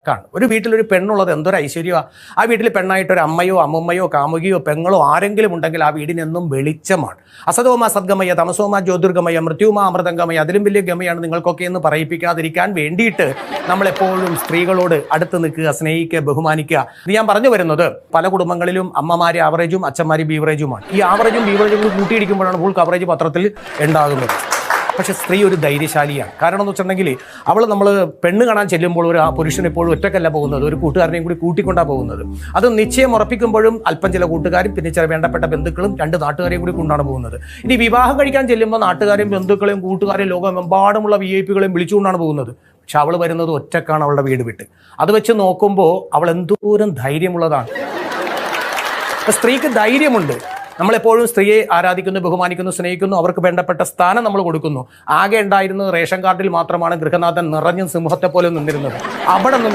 കാണും. ഒരു വീട്ടിലൊരു പെണ്ണുള്ളത് എന്തൊരു ഐശ്വര്യമാണ്. ആ വീട്ടിൽ പെണ്ണായിട്ടൊരു അമ്മയോ അമ്മുമ്മയോ കാമുകിയോ പെങ്ങളോ ആരെങ്കിലും ഉണ്ടെങ്കിൽ ആ വീടിനെന്നും വെളിച്ചമാണ്. അസതോമ സദ്ഗമയ തമസോമ ജ്യോതിർഗമയ മൃത്യുമ അമൃതംഗമയ, അതിലും വലിയ ഗമയാണ് നിങ്ങൾക്കൊക്കെ എന്ന് പറയിപ്പിക്കാതിരിക്കാൻ വേണ്ടിയിട്ട് നമ്മളെപ്പോഴും സ്ത്രീകളോട് അടുത്ത് നിൽക്കുക, സ്നേഹിക്കുക, ബഹുമാനിക്കുക. ഇത് ഞാൻ പറഞ്ഞു വരുന്നത് പല കുടുംബങ്ങളിലും അമ്മമാര് ആവറേജും അച്ഛന്മാര് ബീവറേജുമാണ്. ഈ ആവറേജും ബീവറേജും കൂട്ടിയിടിക്കുമ്പോഴാണ് ഫുൾ കവറേജ് പത്രത്തിൽ ഉണ്ടാകുന്നത്. പക്ഷെ സ്ത്രീ ഒരു ധൈര്യശാലിയാണ്. കാരണം എന്ന് വെച്ചിട്ടുണ്ടെങ്കിൽ നമ്മൾ പെണ്ണ് കാണാൻ ചെല്ലുമ്പോൾ ഒരു ആ പുരുഷൻ എപ്പോഴും ഒറ്റക്കല്ല പോകുന്നത്, ഒരു കൂട്ടുകാരനെയും കൂടി കൂട്ടിക്കൊണ്ടാണ് പോകുന്നത്. അത് നിശ്ചയം ഉറപ്പിക്കുമ്പോഴും അല്പം ചില കൂട്ടുകാരും പിന്നെ ചില വേണ്ടപ്പെട്ട ബന്ധുക്കളും 2 നാട്ടുകാരെയും കൂടി കൊണ്ടാണ് പോകുന്നത്. ഇനി വിവാഹം കഴിക്കാൻ ചെല്ലുമ്പോൾ നാട്ടുകാരെയും ബന്ധുക്കളെയും കൂട്ടുകാരെയും ലോകമെമ്പാടുമുള്ള VIP-കളെയും വിളിച്ചുകൊണ്ടാണ് പോകുന്നത്. പക്ഷെ അവൾ വരുന്നത് ഒറ്റക്കാണ് അവളുടെ വീട് വിട്ട്. അത് വെച്ച് നോക്കുമ്പോൾ അവൾ എന്തോരം ധൈര്യമുള്ളതാണ്. സ്ത്രീക്ക് ധൈര്യമുണ്ട്. നമ്മളെപ്പോഴും സ്ത്രീയെ ആരാധിക്കുന്നു, ബഹുമാനിക്കുന്നു, സ്നേഹിക്കുന്നു, അവർക്ക് വേണ്ടപ്പെട്ട സ്ഥാനം നമ്മൾ കൊടുക്കുന്നു. ആകെ ഉണ്ടായിരുന്നത് റേഷൻ കാർഡിൽ മാത്രമാണ് ഗൃഹനാഥൻ നിറഞ്ഞും സിംഹത്തെ പോലെ നിന്നിരുന്നത്. അവിടെ